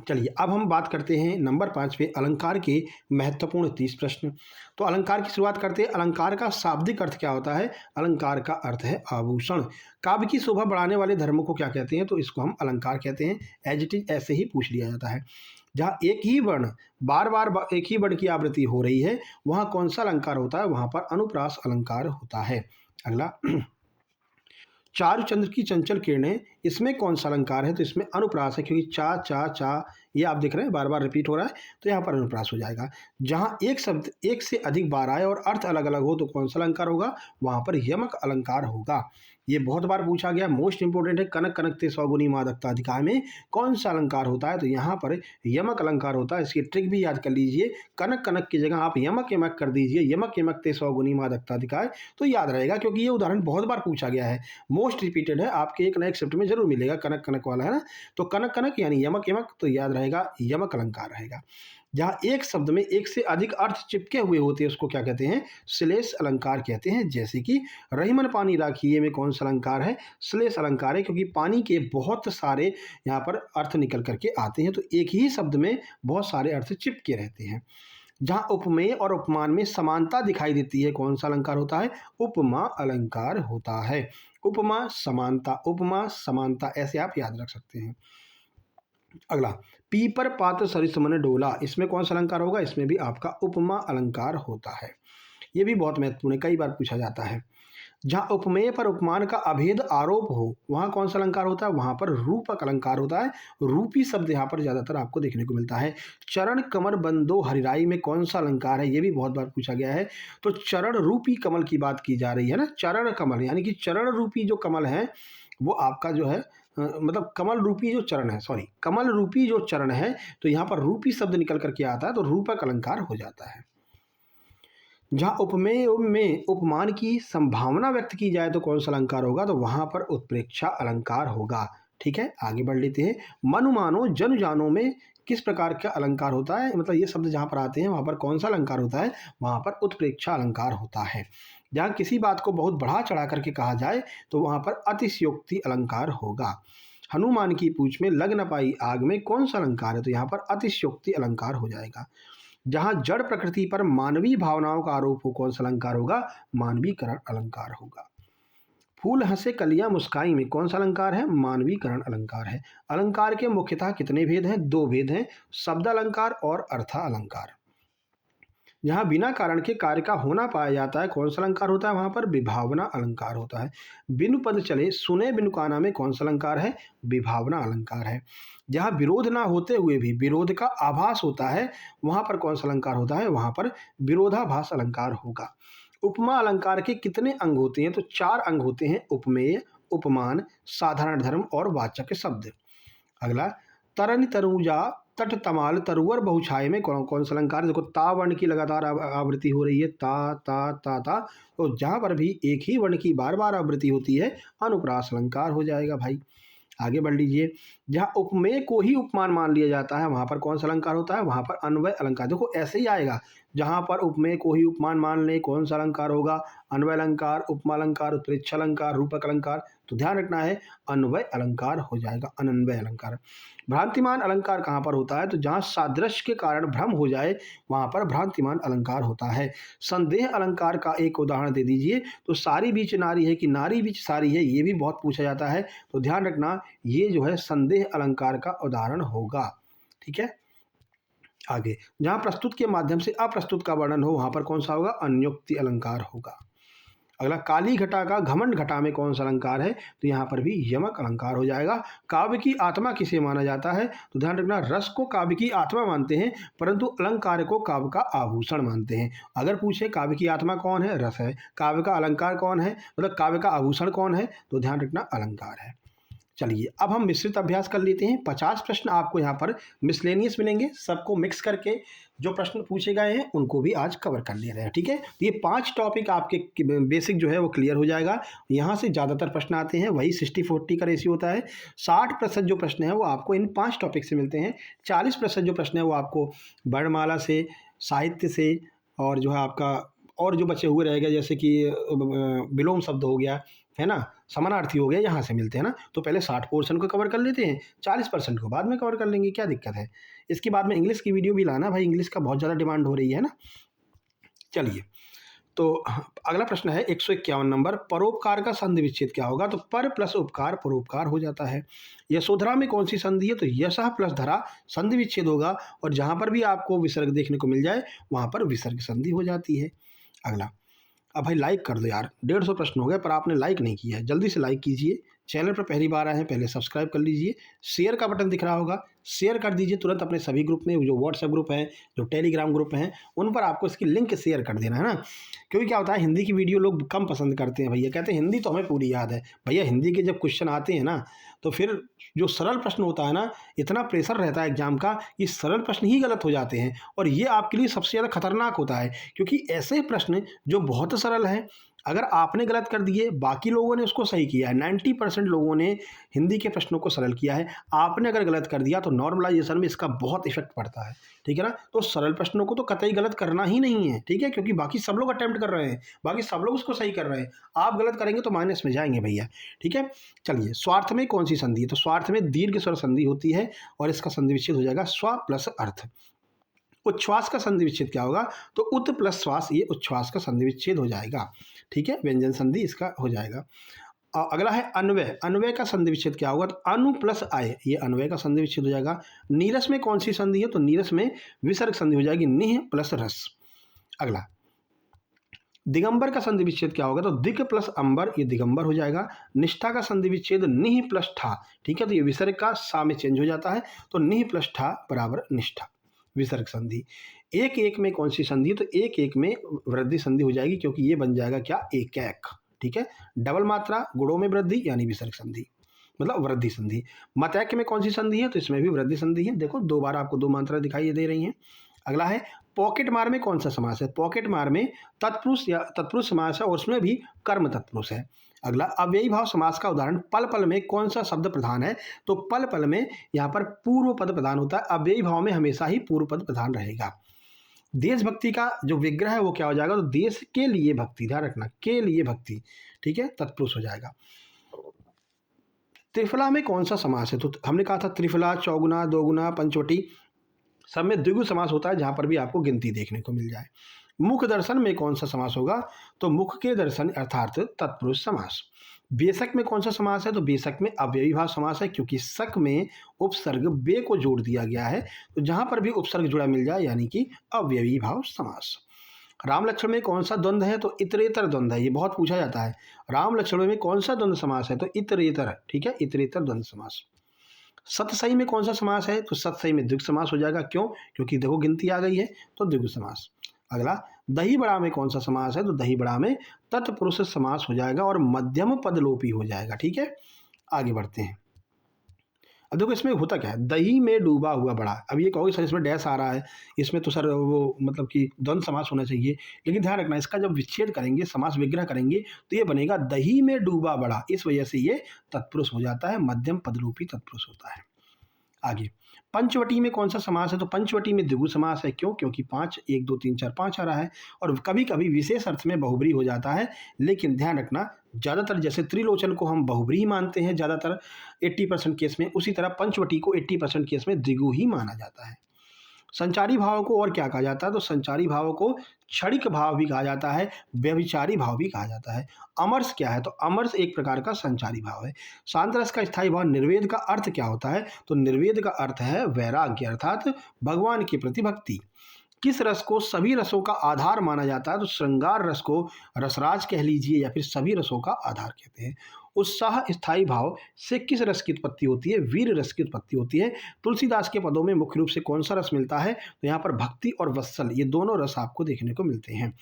चलिए अब हम बात करते हैं नंबर 5 पे अलंकार के महत्वपूर्ण 30 प्रश्न। तो अलंकार की शुरुआत करते हैं। अलंकार का शाब्दिक अर्थ क्या होता है? अलंकार का अर्थ है आभूषण। काव्य की शोभा बढ़ाने वाले धर्मों को क्या कहते हैं? तो इसको हम अलंकार कहते हैं। एज इट इज ऐसे ही पूछ लिया जाता है। जहाँ एक ही वर्ण बार बार एक ही वर्ण की आवृत्ति हो रही है वहाँ कौन सा अलंकार होता है? वहाँ पर अनुप्रास अलंकार होता है। अगला चारुचंद्र की चंचल किरणें, इसमें कौन सा अलंकार है? तो इसमें अनुप्रास है, क्योंकि चा चा चा ये आप देख रहे हैं बार बार रिपीट हो रहा है, तो यहाँ पर अनुप्रास हो जाएगा। जहाँ एक शब्द एक से अधिक बार आए और अर्थ अलग अलग हो तो कौन सा अलंकार होगा? वहाँ पर यमक अलंकार होगा। ये बहुत बार पूछा गया, मोस्ट इंपोर्टेंट है। कनक कनकते सौगुनी मादकता अधिकार में कौन सा अलंकार होता है? तो यहाँ पर यमक अलंकार होता है। इसकी ट्रिक भी याद कर लीजिए, कनक कनक की जगह आप यमक यमक कर दीजिए, यमक यमकते सौगुनी मादकता अधिकार, तो याद रहेगा, क्योंकि ये उदाहरण बहुत बार पूछा गया है। मोस्ट रिपीटेड है, आपके एक ना एक शिफ्ट में जरूर मिलेगा कनक कनक वाला, है ना। तो कनक कनक यानी यमक यमक, तो याद रहेगा यमक अलंकार रहेगा। जहाँ एक शब्द में एक से अधिक अर्थ चिपके हुए होते हैं उसको क्या कहते हैं? श्लेष अलंकार कहते हैं। जैसे कि रहीमन पानी राखिए में कौन सा अलंकार है? श्लेष अलंकार है, क्योंकि पानी के बहुत सारे यहाँ पर अर्थ निकल करके आते हैं, तो एक ही शब्द में बहुत सारे अर्थ चिपके रहते हैं। जहाँ उपमेय और उपमान में समानता दिखाई देती है कौन सा अलंकार होता है? उपमा अलंकार होता है। उपमा समानता ऐसे आप याद रख सकते हैं। अगला पीपर पात्र सरिस मन डोला, इसमें कौन सा अलंकार होगा? इसमें भी आपका उपमा अलंकार होता है। ये भी बहुत महत्वपूर्ण है, कई बार पूछा जाता है। जहाँ उपमेय पर उपमान का अभेद आरोप हो वहाँ कौन सा अलंकार होता है? वहाँ पर रूपक अलंकार होता है। रूपी शब्द यहाँ पर ज़्यादातर आपको देखने को मिलता है। चरण कमर बंदो हरिराई में कौन सा अलंकार है? ये भी बहुत बार पूछा गया है। तो चरण रूपी कमल की बात की जा रही है ना, चरण कमल, यानी कि चरण रूपी जो कमल है वो आपका जो है मतलब कमल रूपी जो चरण है, सॉरी कमल रूपी जो चरण है, तो यहाँ पर रूपी शब्द निकल करके आता है तो रूपक अलंकार हो जाता है। जहाँ उपमेय में उपमान की संभावना व्यक्त की जाए तो कौन सा अलंकार होगा? तो वहां पर उत्प्रेक्षा अलंकार होगा। ठीक है, आगे बढ़ लेते हैं। मनु मानो जन जानो में किस प्रकार का अलंकार होता है? मतलब ये शब्द जहाँ पर आते हैं वहां पर कौन सा अलंकार होता है? वहां पर उत्प्रेक्षा अलंकार होता है। जहाँ किसी बात को बहुत बढ़ा चढ़ा करके कहा जाए तो वहां पर अतिशयोक्ति अलंकार होगा। हनुमान की पूंछ में लग न पाई आग में कौन सा अलंकार है? तो यहाँ पर अतिशयोक्ति अलंकार हो जाएगा। जहाँ जड़ प्रकृति पर मानवीय भावनाओं का आरोप हो कौन सा अलंकार होगा? मानवीकरण अलंकार होगा। फूल हंसे कलियां मुस्काई में कौन सा अलंकार है? मानवीकरण अलंकार है। अलंकार के मुख्यतः कितने भेद हैं? दो भेद हैं, शब्द अलंकार और अर्थ अलंकार। जहाँ बिना कारण के कार्य का होना पाया जाता है कौन सा अलंकार होता है? वहां पर विभावना अलंकार होता है। बिनु पद चले सुने बिनु काना में कौन सा अलंकार है? विभावना अलंकार है। जहाँ विरोध ना होते हुए भी विरोध का आभास होता है वहां पर कौन सा अलंकार होता है? वहां पर विरोधाभास अलंकार होगा। उपमा अलंकार के कितने अंग होते हैं? तो 4 अंग होते हैं, उपमेय, उपमान, साधारण धर्म और वाचक शब्द। अगला तरन तरुजा तट तमाल तरुवर बहुछाय में कौन कौन सा अलंकार? देखो ता वर्ण की लगातार आवृत्ति हो रही है, ता ता ता ता, तो जहां पर भी एक ही वर्ण की बार बार आवृत्ति होती है अनुप्रास अलंकार हो जाएगा भाई। आगे बढ़ लीजिए। जहाँ उपमेय को ही उपमान मान लिया जाता है वहां पर कौन सा अलंकार होता है? वहां पर अन्वय अलंकार। देखो ऐसे ही आएगा, जहां पर उपमेय को ही उपमान मान ले कौन सा अलंकार होगा? अन्वय अलंकार, उपमा अलंकार, उत्प्रेक्षा अलंकार, रूपक अलंकार। तो ध्यान रखना है अन्वय अलंकार हो जाएगा, अनन्वय अलंकार। भ्रांतिमान अलंकार कहाँ पर होता है? तो जहाँ सादृश्य के कारण भ्रम हो जाए वहां पर भ्रांतिमान अलंकार होता है। संदेह अलंकार का एक उदाहरण दे दीजिए। तो सारी बीच नारी है कि नारी बीच सारी है, ये भी बहुत पूछा जाता है, तो ध्यान रखना ये जो है संदेह अलंकार का उदाहरण होगा। ठीक है, आगे जहां प्रस्तुत के माध्यम से अप्रस्तुत का वर्णन हो वहां पर कौन सा होगा? अन्योक्ति अलंकार होगा। अगला काली घटा का घमंड घटा में कौन सा अलंकार है? तो यहाँ पर भी यमक अलंकार हो जाएगा। काव्य की आत्मा किसे माना जाता है? तो ध्यान रखना रस को काव्य की आत्मा मानते हैं परंतु अलंकार को काव्य का आभूषण मानते हैं। अगर पूछे काव्य की आत्मा कौन है? रस है। काव्य का अलंकार कौन है, मतलब काव्य का आभूषण कौन है? तो ध्यान रखना अलंकार है। चलिए अब हम मिश्रित अभ्यास कर लेते हैं। 50 प्रश्न आपको यहाँ पर मिसलेनियस मिलेंगे, सबको मिक्स करके जो प्रश्न पूछे गए हैं उनको भी आज कवर कर ले रहे हैं। ठीक है, तो ये 5 टॉपिक आपके बेसिक जो है वो क्लियर हो जाएगा। यहाँ से ज़्यादातर प्रश्न आते हैं, वही 60-40 का रेशियो होता है। 60% जो प्रश्न है वो आपको इन 5 टॉपिक से मिलते हैं। 40% जो प्रश्न है वो आपको वर्णमाला से, साहित्य से और जो है आपका और जो बचे हुए रह गए जैसे कि विलोम शब्द हो गया, है ना, समानार्थी हो गया, यहाँ से मिलते हैं ना, तो पहले 60% को कवर कर लेते हैं, 40% को बाद में कवर कर लेंगे, क्या दिक्कत है। इसके बाद में इंग्लिश की वीडियो भी लाना भाई, इंग्लिश का बहुत ज़्यादा डिमांड हो रही है ना। चलिए, तो अगला प्रश्न है 151 नंबर, परोपकार का संधि विच्छेद क्या होगा? तो पर प्लस उपकार परोपकार हो जाता है। यशोधरा में कौन सी संधि है? तो यशः प्लस धरा संधि विच्छेद होगा, और जहाँ पर भी आपको विसर्ग देखने को मिल जाए वहाँ पर विसर्ग संधि हो जाती है। अगला, अब भाई लाइक कर दो यार, 150 प्रश्न हो गए पर आपने लाइक नहीं किया है, जल्दी से लाइक कीजिए। चैनल पर पहली बार आए हैं पहले सब्सक्राइब कर लीजिए। शेयर का बटन दिख रहा होगा, शेयर कर दीजिए तुरंत अपने सभी ग्रुप में, जो व्हाट्सएप ग्रुप हैं, जो टेलीग्राम ग्रुप हैं, उन पर आपको इसकी लिंक शेयर कर देना है ना। क्योंकि क्या होता है, हिंदी की वीडियो लोग कम पसंद करते हैं भैया, कहते हैं हिंदी तो हमें पूरी याद है। भैया हिंदी के जब क्वेश्चन आते हैं ना, तो फिर जो सरल प्रश्न होता है ना, इतना प्रेशर रहता है एग्जाम का, ये सरल प्रश्न ही गलत हो जाते हैं, और ये आपके लिए सबसे ज़्यादा खतरनाक होता है। क्योंकि ऐसे प्रश्न जो बहुत सरल हैं, अगर आपने गलत कर दिए, बाकी लोगों ने उसको सही किया है, 90% लोगों ने हिंदी के प्रश्नों को सरल किया है, आपने अगर गलत कर दिया तो नॉर्मलाइजेशन में इसका बहुत इफेक्ट पड़ता है, ठीक है ना। तो सरल प्रश्नों को तो कतई गलत करना ही नहीं है, ठीक है, क्योंकि बाकी सब लोग अटेम्प्ट कर रहे हैं, बाकी सब लोग उसको सही कर रहे हैं, आप गलत करेंगे तो माइनस में जाएंगे भैया, ठीक है। चलिए, स्वार्थ में कौन सी संधि है? तो स्वार्थ में दीर्घ स्वर संधि होती है, और इसका संधि विच्छेद हो जाएगा स्व प्लस अर्थ। उच्छ्वास का संधि विच्छेद क्या होगा? तो उत प्लस श्वास, ये उच्छ्वास का संधि विच्छेद हो जाएगा, ठीक है, व्यंजन संधि इसका हो जाएगा। अगला है अन्वय, अन्वय का संधि विच्छेद क्या होगा? तो अनु प्लस आय, ये अन्वय का संधि विच्छेद हो जाएगा। नीरस में कौन सी संधि है? तो नीरस में विसर्ग संधि हो जाएगी, निह प्लस रस। अगला, दिगंबर का संधि विच्छेद क्या होगा? तो दिक प्लस अंबर, ये दिगंबर हो जाएगा। निष्ठा का संधि विच्छेद निह प्लस ठा, ठीक है, तो ये विसर्ग का सा में चेंज हो जाता है, तो निह प्लस ठा बराबर निष्ठा, विसर्ग संधि। एक एक में कौन सी संधि है? तो एक एक में वृद्धि संधि हो जाएगी, क्योंकि ये बन जाएगा क्या? एक एक, ठीक है, डबल मात्रा गुणों में वृद्धि यानी विसर्ग संधि, मतलब वृद्धि संधि। मतैक्य में कौन सी संधि है? तो इसमें भी वृद्धि संधि है, देखो दो बार आपको दो मात्रा दिखाई दे रही हैं। अगला है पॉकेट मार में कौन सा समास है? पॉकेट मार में तत्पुरुष या तत्पुरुष समास है, और उसमें भी कर्म तत्पुरुष है। अगला, अव्ययी भाव समास का उदाहरण, पल पल में कौन सा शब्द प्रधान है? तो पल पल में यहाँ पर पूर्व पद प्रधान होता है, अव्ययी भाव में हमेशा ही पूर्व पद प्रधान रहेगा। देशभक्ति का जो विग्रह है वो क्या हो जाएगा? तो देश के लिए भक्ति, ध्यान रखना, के लिए भक्ति, ठीक है, तत्पुरुष हो जाएगा। त्रिफला में कौन सा समास है? तो हमने कहा था त्रिफला, चौगुना, दोगुना, पंचवटी, सब में द्विगु समास होता है, जहाँ पर भी आपको गिनती देखने को मिल जाए। मुख दर्शन में कौन सा समास होगा? तो मुख के दर्शन अर्थात तत्पुरुष समास। बेशक में कौन सा समास है? तो बेशक में अव्ययी भाव समास है, क्योंकि शक में उपसर्ग बे को जोड़ दिया गया है, तो जहाँ पर भी उपसर्ग जुड़ा मिल जाए यानी कि अव्ययी भाव समास। राम लक्ष्मण में कौन सा द्वंद्व है? तो इतरेतर द्वंद्व है, ये बहुत पूछा जाता है। राम लक्ष्मण में कौन सा द्वंद्व समास है? तो इतरेतर, ठीक है, इतरेतर द्वंद्व समास। सतसई में कौन सा समास है? तो सतसई में द्विगु समास हो जाएगा, क्यों? क्योंकि देखो गिनती आ गई है, तो द्विगु समास। अगला, दही बड़ा में कौन सा समास है? तो दही बड़ा में तत्पुरुष समास हो जाएगा, और मध्यम पदलोपी हो जाएगा, ठीक है। आगे बढ़ते हैं। अब देखो इसमें होता क्या है, दही में डूबा हुआ बड़ा, अब ये कहोगे सर इसमें डैश आ रहा है, इसमें तो सर वो मतलब कि द्वंद्व समास होना चाहिए, लेकिन ध्यान रखना इसका जब विच्छेद करेंगे, समास विग्रह करेंगे, तो ये बनेगा दही में डूबा बड़ा, इस वजह से ये तत्पुरुष हो जाता है, मध्यम पदलोपी तत्पुरुष होता है। आगे, पंचवटी में कौन सा समास है? तो पंचवटी में द्विगु समास है, क्यों? क्योंकि 5 1 2 3 4 5 आ रहा है, और कभी कभी विशेष अर्थ में बहुब्री हो जाता है, लेकिन ध्यान रखना ज़्यादातर जैसे त्रिलोचन को हम बहुब्री ही मानते हैं ज़्यादातर 80% केस में, उसी तरह पंचवटी को 80% केस में द्विगु ही माना जाता है। संचारी भाव को और क्या कहा जाता है? तो संचारी भाव को क्षणिक भाव भी कहा जाता है, व्यभिचारी भाव भी कहा जाता है। अमर्ष क्या है? तो अमर्ष एक प्रकार का संचारी भाव है। शांत रस का स्थायी भाव। निर्वेद का अर्थ क्या होता है? तो निर्वेद का अर्थ है वैराग्य, अर्थात भगवान के प्रति भक्ति। किस रस को सभी रसों का आधार माना जाता है? तो श्रृंगार रस को रसराज कह लीजिए, या फिर सभी रसों का आधार कहते हैं। उत्साह स्थायी भाव से किस रस की उत्पत्ति होती है? वीर रस की उत्पत्ति होती है। तुलसीदास के पदों में मुख्य रूप से कौन सा रस मिलता है? तो यहाँ पर भक्ति और वत्सल, ये दोनों रस आपको देखने को मिलते हैं।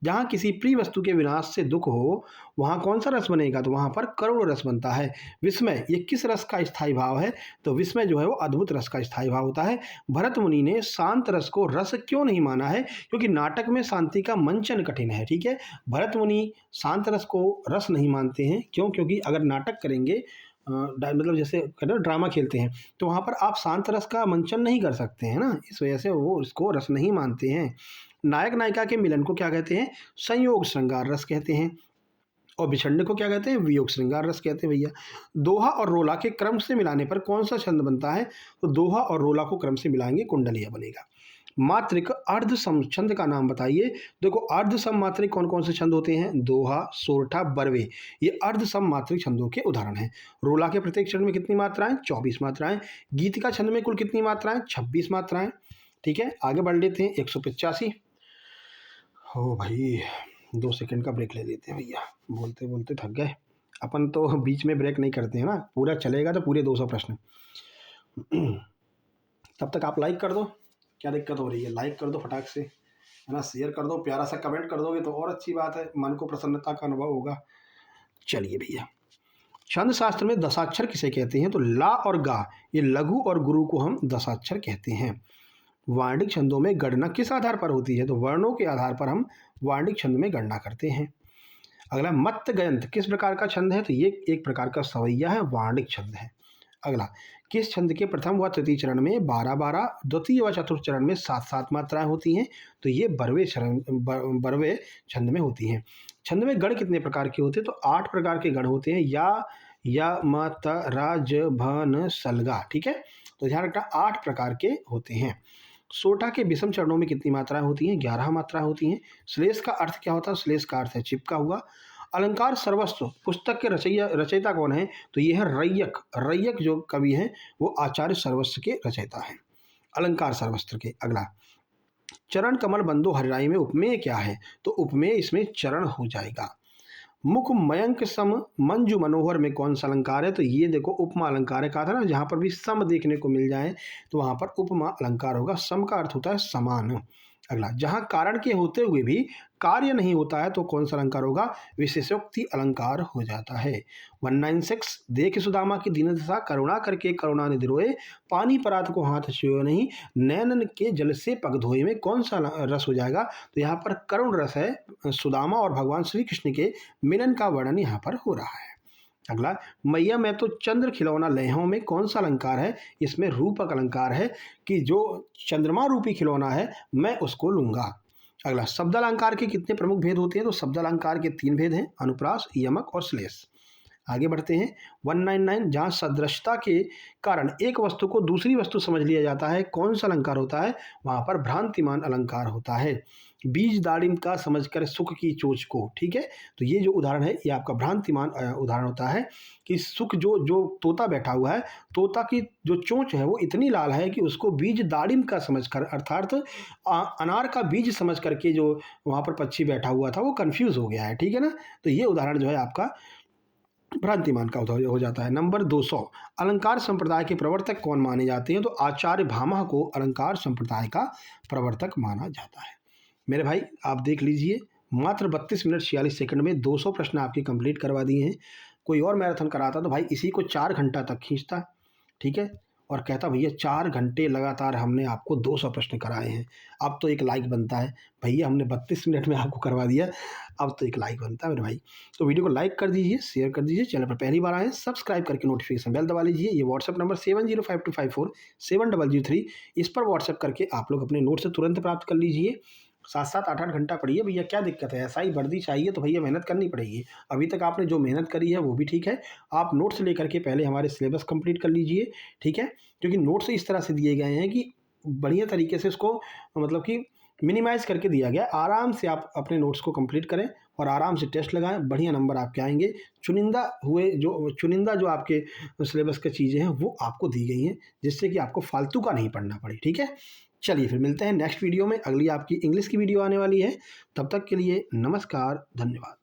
जहाँ किसी प्रिय वस्तु के विनाश से दुख हो, वहाँ कौन सा रस बनेगा? तो वहाँ पर करुण रस बनता है। विस्मय, ये किस रस का स्थायी भाव है? तो विस्मय जो है वो अद्भुत रस का स्थायी भाव होता है। भरत मुनि ने शांत रस को रस क्यों नहीं माना है? क्योंकि नाटक में शांति का मंचन कठिन है, ठीक है। भरत मुनि शांत रस को रस नहीं मानते हैं, क्यों? क्योंकि अगर नाटक करेंगे मतलब जैसे कहते हैं ड्रामा खेलते हैं, तो वहाँ पर आप शांत रस का मंचन नहीं कर सकते हैं ना, इस वजह से वो इसको रस नहीं मानते हैं। नायक नायिका के मिलन को क्या कहते हैं? संयोग श्रृंगार रस कहते हैं। और बिछड़ने को क्या कहते हैं? वियोग श्रृंगार रस कहते हैं भैया। दोहा और रोला के क्रम से मिलाने पर कौन सा छंद बनता है? तो दोहा और रोला को क्रम से मिलाएंगे कुंडलिया बनेगा। मात्रिक अर्ध सम छंद का नाम बताइए। देखो अर्ध सम मात्रिक कौन कौन से छंद होते हैं? दोहा, सोरठा, बरवे, ये अर्ध सम मात्रिक छंदों के उदाहरण हैं। रोला के प्रत्येक छंद में कितनी मात्राएं? 24 मात्राएं। गीतिका छंद में कुल कितनी मात्राएं? 26 मात्राएं। ठीक है, आगे बढ़ लेते हैं। 185। हो भाई 2 सेकंड का ब्रेक ले लेते हैं भैया, बोलते बोलते थक गए। अपन तो बीच में ब्रेक नहीं करते हैं ना, पूरा चलेगा तो पूरे 200 प्रश्न। तब तक आप लाइक कर दो, क्या दिक्कत हो रही है? लाइक कर दो फटाक से, है ना, शेयर कर दो, प्यारा सा कमेंट कर दोगे तो और अच्छी बात है, मन को प्रसन्नता का अनुभव होगा। चलिए भैया, छंद शास्त्र में दशाक्षर किसे कहते हैं? तो ला और गा, ये लघु और गुरु को हम दशाक्षर कहते हैं। वार्णिक छंदों में गणना किस आधार पर होती है? तो वर्णों के आधार पर हम वार्णिक छंद में गणना करते हैं। अगला मत्त गयंत किस प्रकार का छंद है? तो ये एक प्रकार का सवैया है, वार्णिक छंद है। अगला, किस छंद के प्रथम व तृतीय चरण में 12-12, द्वितीय व चतुर्थ चरण में 7-7 मात्राएं होती हैं? तो ये बरवे छंद में होती हैं। छंद में गण कितने प्रकार के होते हैं? तो 8 प्रकार के गण होते हैं। या म त रा ज भ न सलगा। ठीक है, तो ध्यान रखना 8 प्रकार के होते हैं। सोटा के विषम चरणों में कितनी मात्राएं होती हैं? 11 मात्राएं होती हैं। श्लेष का अर्थ क्या होता है? श्लेष का अर्थ है चिपका हुआ। अलंकार सर्वस्व पुस्तक के रचयिता कौन है? तो ये है रैयक। रैयक जो कवि हैं वो आचार्य सर्वस्व के रचयिता हैं, अलंकार सर्वस्व के। अगला, चरण कमल बंदो हरिराई में उपमेय क्या है? तो उपमेय इसमें चरण हो जाएगा। मुख मयंक सम मंजू मनोहर में कौन सा अलंकार है? तो ये देखो उपमा अलंकार है, कहा था ना, जहाँ पर भी सम देखने को मिल जाए तो वहाँ पर उपमा अलंकार होगा। सम का अर्थ होता है समान। अगला, जहाँ कारण के होते हुए भी कार्य नहीं होता है तो कौन सा अलंकार होगा? विशेषोक्ति अलंकार हो जाता है। 196, देख सुदामा की दीन दशा, करुणा करके करुणा निधि रोए, पानी परात को हाथ छुए नहीं, नैनन के जल से पग धोए में कौन सा रस हो जाएगा? तो यहाँ पर करुण रस है, सुदामा और भगवान श्री कृष्ण के मिलन का वर्णन यहाँ पर हो रहा है। अगला, मैया मैं तो चंद्र खिलौना लयों में कौन सा अलंकार है? इसमें रूपक अलंकार है कि जो चंद्रमा रूपी खिलौना है मैं उसको लूंगा। अगला, शब्दालंकार के कितने प्रमुख भेद होते हैं? तो शब्दालंकार के 3 भेद हैं, अनुप्रास, यमक और श्लेष। आगे बढ़ते हैं। 199, जहाँ सदृशता के कारण एक वस्तु को दूसरी वस्तु समझ लिया जाता है कौन सा अलंकार होता है? वहाँ पर भ्रांतिमान अलंकार होता है। बीज दाड़िम का समझकर सुख की चोच को। ठीक है, तो ये जो उदाहरण है ये आपका भ्रांतिमान उदाहरण होता है कि सुख जो तोता बैठा हुआ है, तोता की जो चोंच है वो इतनी लाल है कि उसको बीज दाड़िम का समझकर, अर्थात अनार का बीज समझ करके जो वहाँ पर पक्षी बैठा हुआ था वो कंफ्यूज हो गया है। ठीक है ना, तो ये उदाहरण जो है आपका भ्रांतिमान का हो जाता है। नंबर 200, अलंकार संप्रदाय के प्रवर्तक कौन माने जाते हैं? तो आचार्य भामह को अलंकार संप्रदाय का प्रवर्तक माना जाता है। मेरे भाई आप देख लीजिए, मात्र 32 मिनट 46 सेकंड में 200 प्रश्न आपके कंप्लीट करवा दिए हैं। कोई और मैराथन कराता तो भाई इसी को 4 घंटा तक खींचता। ठीक है, और कहता भैया 4 घंटे लगातार हमने आपको 200 प्रश्न कराए हैं। अब तो एक लाइक बनता है भैया, हमने 32 मिनट में आपको करवा दिया, अब तो एक लाइक बनता है मेरे भाई। तो वीडियो को लाइक कर दीजिए, शेयर कर दीजिए, चैनल पर पहली बार आए सब्सक्राइब करके नोटिफिकेशन बेल दबा लीजिए। ये व्हाट्सअप नंबर 7052547003, इस पर व्हाट्सअप करके आप लोग अपने नोट से तुरंत प्राप्त कर लीजिए। 7-7, 8-8 घंटा पढ़िए भैया, क्या दिक्कत है? ऐसा ही वर्दी चाहिए तो भैया मेहनत करनी पड़ेगी। अभी तक आपने जो मेहनत करी है वो भी ठीक है, आप नोट्स लेकर के पहले हमारे सिलेबस कंप्लीट कर लीजिए। ठीक है, क्योंकि नोट्स इस तरह से दिए गए हैं कि बढ़िया तरीके से इसको मतलब कि मिनिमाइज़ करके दिया गया। आराम से आप अपने नोट्स को कंप्लीट करें और आराम से टेस्ट लगाएं, बढ़िया नंबर आपके आएंगे। चुनिंदा जो आपके सिलेबस की चीज़ें हैं वो आपको दी गई हैं, जिससे कि आपको फालतू का नहीं पढ़ना पड़े। ठीक है, चलिए फिर मिलते हैं नेक्स्ट वीडियो में। अगली आपकी इंग्लिश की वीडियो आने वाली है, तब तक के लिए नमस्कार, धन्यवाद।